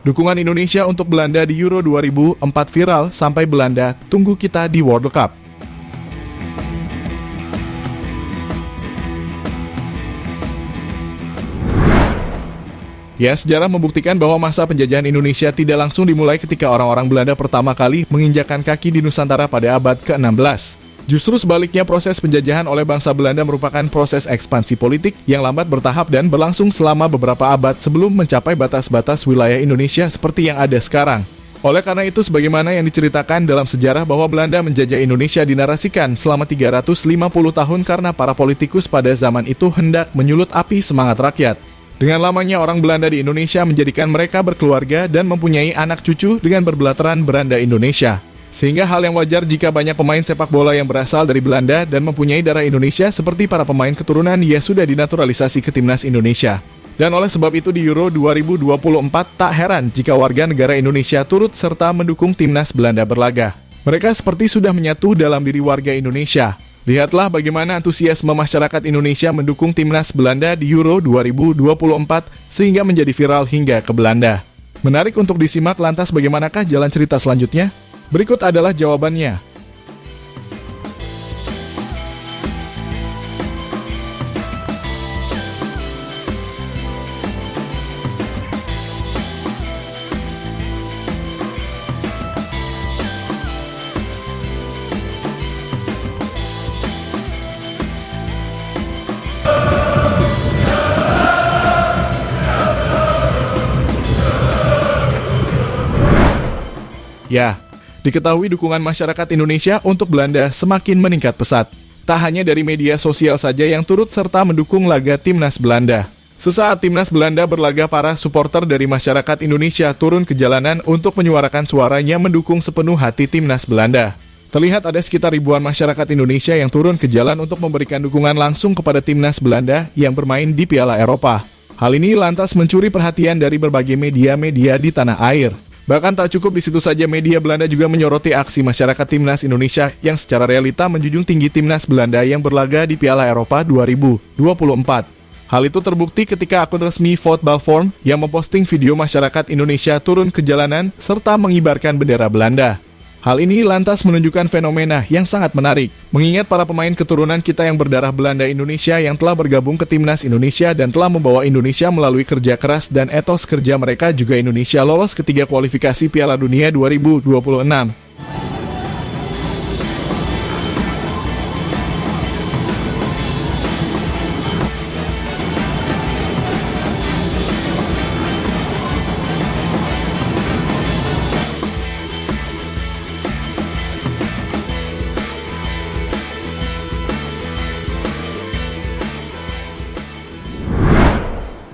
Dukungan Indonesia untuk Belanda di Euro 2004 viral sampai Belanda tunggu kita di World Cup. Ya, sejarah membuktikan bahwa masa penjajahan Indonesia tidak langsung dimulai ketika orang-orang Belanda pertama kali menginjakkan kaki di Nusantara pada abad ke-16. Justru sebaliknya, proses penjajahan oleh bangsa Belanda merupakan proses ekspansi politik yang lambat bertahap dan berlangsung selama beberapa abad sebelum mencapai batas-batas wilayah Indonesia seperti yang ada sekarang. Oleh karena itu, sebagaimana yang diceritakan dalam sejarah bahwa Belanda menjajah Indonesia dinarasikan selama 350 tahun karena para politikus pada zaman itu hendak menyulut api semangat rakyat. Dengan lamanya orang Belanda di Indonesia menjadikan mereka berkeluarga dan mempunyai anak cucu dengan berbelataran beranda Indonesia. Sehingga hal yang wajar jika banyak pemain sepak bola yang berasal dari Belanda dan mempunyai darah Indonesia seperti para pemain keturunan yang sudah dinaturalisasi ke timnas Indonesia. Dan oleh sebab itu di Euro 2024 tak heran jika warga negara Indonesia turut serta mendukung timnas Belanda berlaga. Mereka seperti sudah menyatu dalam diri warga Indonesia. Lihatlah bagaimana antusiasme masyarakat Indonesia mendukung timnas Belanda di Euro 2024 sehingga menjadi viral hingga ke Belanda. Menarik untuk disimak, lantas bagaimanakah jalan cerita selanjutnya? Berikut adalah jawabannya. Ya, diketahui dukungan masyarakat Indonesia untuk Belanda semakin meningkat pesat. Tak hanya dari media sosial saja yang turut serta mendukung laga timnas Belanda. Sesaat timnas Belanda berlaga, para supporter dari masyarakat Indonesia turun ke jalanan untuk menyuarakan suaranya mendukung sepenuh hati timnas Belanda. Terlihat ada sekitar ribuan masyarakat Indonesia yang turun ke jalan untuk memberikan dukungan langsung kepada timnas Belanda yang bermain di Piala Eropa. Hal ini lantas mencuri perhatian dari berbagai media-media di tanah air. Bahkan tak cukup di situ saja, media Belanda juga menyoroti aksi masyarakat timnas Indonesia yang secara realita menjunjung tinggi timnas Belanda yang berlaga di Piala Eropa 2024. Hal itu terbukti ketika akun resmi Football Forum yang memposting video masyarakat Indonesia turun ke jalanan serta mengibarkan bendera Belanda. Hal ini lantas menunjukkan fenomena yang sangat menarik, mengingat para pemain keturunan kita yang berdarah Belanda Indonesia yang telah bergabung ke timnas Indonesia dan telah membawa Indonesia melalui kerja keras dan etos kerja mereka, juga Indonesia lolos ke 3 kualifikasi Piala Dunia 2026.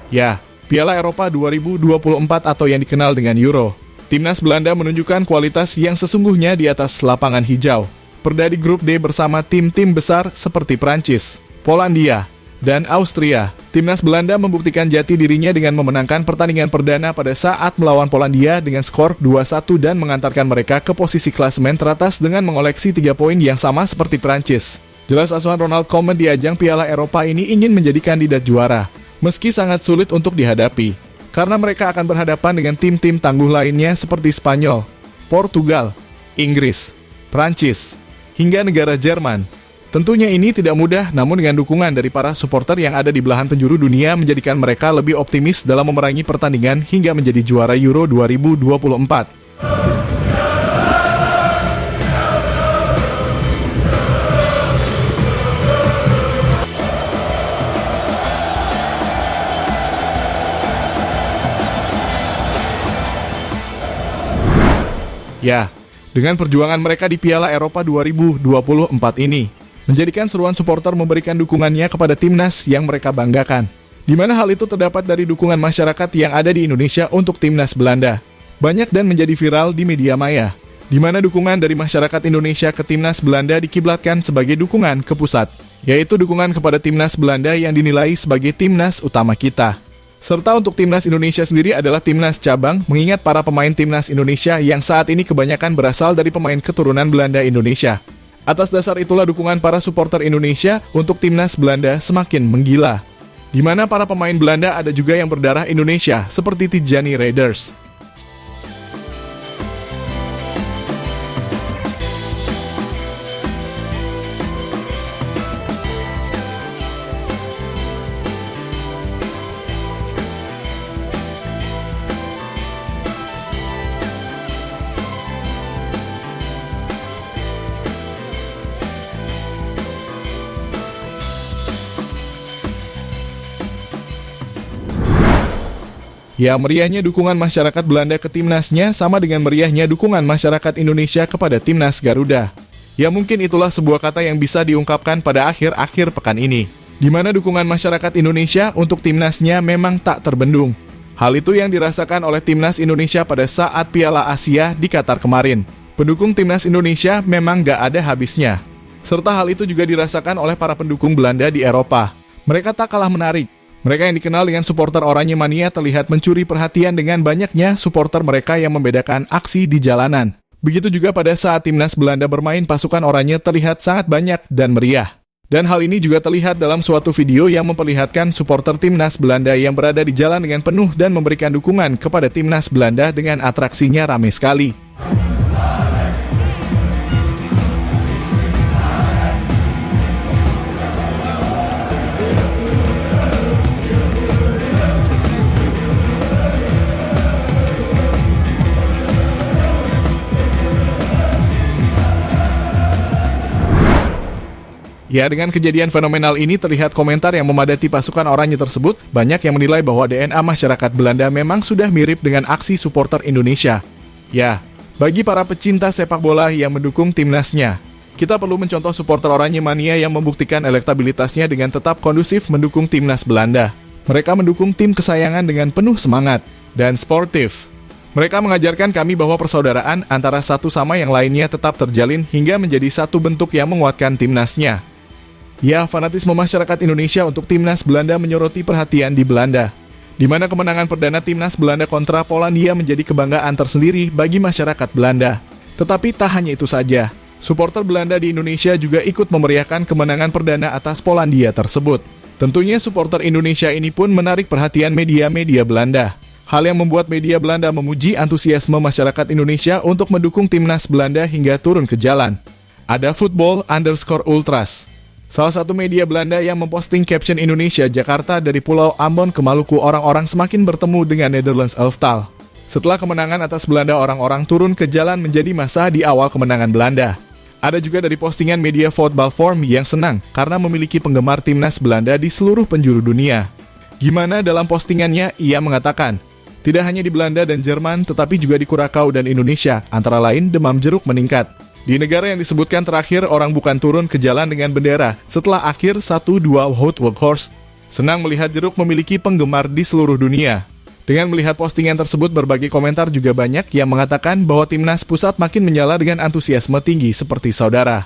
Ya, Piala Eropa 2024 atau yang dikenal dengan Euro. Timnas Belanda menunjukkan kualitas yang sesungguhnya di atas lapangan hijau. Berada di grup D bersama tim-tim besar seperti Prancis, Polandia, dan Austria. Timnas Belanda membuktikan jati dirinya dengan memenangkan pertandingan perdana pada saat melawan Polandia dengan skor 2-1 dan mengantarkan mereka ke posisi klasemen teratas dengan mengoleksi 3 poin yang sama seperti Prancis. Jelas asuhan Ronald Koeman di ajang Piala Eropa ini ingin menjadi kandidat juara. Meski sangat sulit untuk dihadapi, karena mereka akan berhadapan dengan tim-tim tangguh lainnya seperti Spanyol, Portugal, Inggris, Prancis, hingga negara Jerman. Tentunya ini tidak mudah, namun dengan dukungan dari para supporter yang ada di belahan penjuru dunia menjadikan mereka lebih optimis dalam memerangi pertandingan hingga menjadi juara Euro 2024. Ya, dengan perjuangan mereka di Piala Eropa 2024 ini, menjadikan seruan supporter memberikan dukungannya kepada timnas yang mereka banggakan. Di mana hal itu terdapat dari dukungan masyarakat yang ada di Indonesia untuk timnas Belanda. Banyak dan menjadi viral di media maya, di mana dukungan dari masyarakat Indonesia ke timnas Belanda dikiblatkan sebagai dukungan ke pusat, yaitu dukungan kepada timnas Belanda yang dinilai sebagai timnas utama kita. Serta untuk timnas Indonesia sendiri adalah timnas cabang, mengingat para pemain timnas Indonesia yang saat ini kebanyakan berasal dari pemain keturunan Belanda Indonesia. Atas dasar itulah dukungan para supporter Indonesia untuk timnas Belanda semakin menggila. Di mana para pemain Belanda ada juga yang berdarah Indonesia, seperti Tijani Raiders, Ya, meriahnya dukungan masyarakat Belanda ke timnasnya sama dengan meriahnya dukungan masyarakat Indonesia kepada timnas Garuda. Ya, mungkin itulah sebuah kata yang bisa diungkapkan pada akhir-akhir pekan ini, di mana dukungan masyarakat Indonesia untuk timnasnya memang tak terbendung. Hal itu yang dirasakan oleh timnas Indonesia pada saat Piala Asia di Qatar kemarin. Pendukung timnas Indonesia memang gak ada habisnya. Serta hal itu juga dirasakan oleh para pendukung Belanda di Eropa. Mereka tak kalah menarik. Mereka yang dikenal dengan supporter Oranye Mania terlihat mencuri perhatian dengan banyaknya supporter mereka yang membedakan aksi di jalanan. Begitu juga pada saat timnas Belanda bermain, pasukan Oranye terlihat sangat banyak dan meriah. Dan hal ini juga terlihat dalam suatu video yang memperlihatkan supporter timnas Belanda yang berada di jalan dengan penuh dan memberikan dukungan kepada timnas Belanda dengan atraksinya ramai sekali. Ya, dengan kejadian fenomenal ini terlihat komentar yang memadati pasukan Oranye tersebut. Banyak yang menilai bahwa DNA masyarakat Belanda memang sudah mirip dengan aksi supporter Indonesia. Ya, bagi para pecinta sepak bola yang mendukung timnasnya, kita perlu mencontoh supporter Oranye Mania yang membuktikan elektabilitasnya dengan tetap kondusif mendukung timnas Belanda. Mereka mendukung tim kesayangan dengan penuh semangat dan sportif. Mereka mengajarkan kami bahwa persaudaraan antara satu sama yang lainnya tetap terjalin hingga menjadi satu bentuk yang menguatkan timnasnya. Ya, fanatisme masyarakat Indonesia untuk timnas Belanda menyoroti perhatian di Belanda, di mana kemenangan perdana timnas Belanda kontra Polandia menjadi kebanggaan tersendiri bagi masyarakat Belanda. Tetapi tak hanya itu saja, supporter Belanda di Indonesia juga ikut memeriahkan kemenangan perdana atas Polandia tersebut. Tentunya supporter Indonesia ini pun menarik perhatian media-media Belanda. Hal yang membuat media Belanda memuji antusiasme masyarakat Indonesia untuk mendukung timnas Belanda hingga turun ke jalan. Ada Football_Ultras, salah satu media Belanda yang memposting caption Indonesia Jakarta dari Pulau Ambon ke Maluku, orang-orang semakin bertemu dengan Netherlands Elftal. Setelah kemenangan atas Belanda, orang-orang turun ke jalan menjadi massa di awal kemenangan Belanda. Ada juga dari postingan media Football Forum yang senang karena memiliki penggemar timnas Belanda di seluruh penjuru dunia. Gimana dalam postingannya, ia mengatakan, tidak hanya di Belanda dan Jerman, tetapi juga di Kurakau dan Indonesia, antara lain demam jeruk meningkat. Di negara yang disebutkan terakhir, orang bukan turun ke jalan dengan bendera setelah akhir 1-2 hot workhorse. Senang melihat jeruk memiliki penggemar di seluruh dunia. Dengan melihat postingan tersebut, berbagai komentar juga banyak yang mengatakan bahwa timnas pusat makin menyala dengan antusiasme tinggi seperti saudara.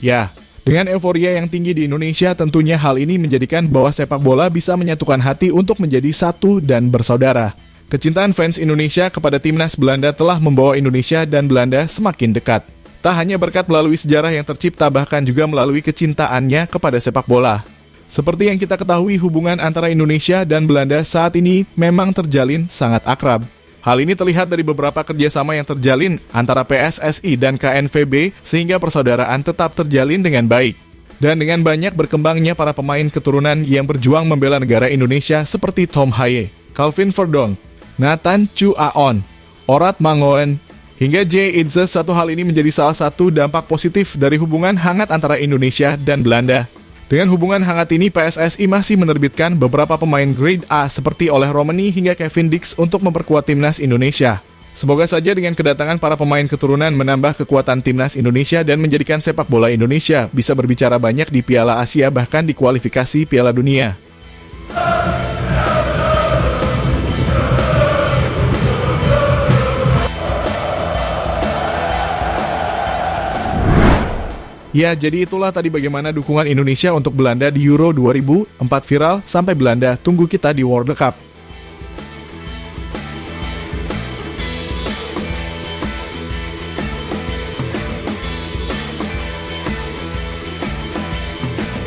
Ya, dengan euforia yang tinggi di Indonesia, tentunya hal ini menjadikan bahwa sepak bola bisa menyatukan hati untuk menjadi satu dan bersaudara. Kecintaan fans Indonesia kepada timnas Belanda telah membawa Indonesia dan Belanda semakin dekat. Tak hanya berkat melalui sejarah yang tercipta, bahkan juga melalui kecintaannya kepada sepak bola. Seperti yang kita ketahui, hubungan antara Indonesia dan Belanda saat ini memang terjalin sangat akrab. Hal ini terlihat dari beberapa kerjasama yang terjalin antara PSSI dan KNVB sehingga persaudaraan tetap terjalin dengan baik. Dan dengan banyak berkembangnya para pemain keturunan yang berjuang membela negara Indonesia seperti Tom Haye, Calvin Verdong, Nathan Chu Aon, Orat Mangoen, hingga Jay Idze, satu hal ini menjadi salah satu dampak positif dari hubungan hangat antara Indonesia dan Belanda. Dengan hubungan hangat ini, PSSI masih menerbitkan beberapa pemain grade A seperti Oleh Romani hingga Kevin Dix untuk memperkuat timnas Indonesia. Semoga saja dengan kedatangan para pemain keturunan menambah kekuatan timnas Indonesia dan menjadikan sepak bola Indonesia bisa berbicara banyak di Piala Asia, bahkan di kualifikasi Piala Dunia. Ya, jadi itulah tadi bagaimana dukungan Indonesia untuk Belanda di Euro 2004 viral sampai Belanda tunggu kita di World Cup.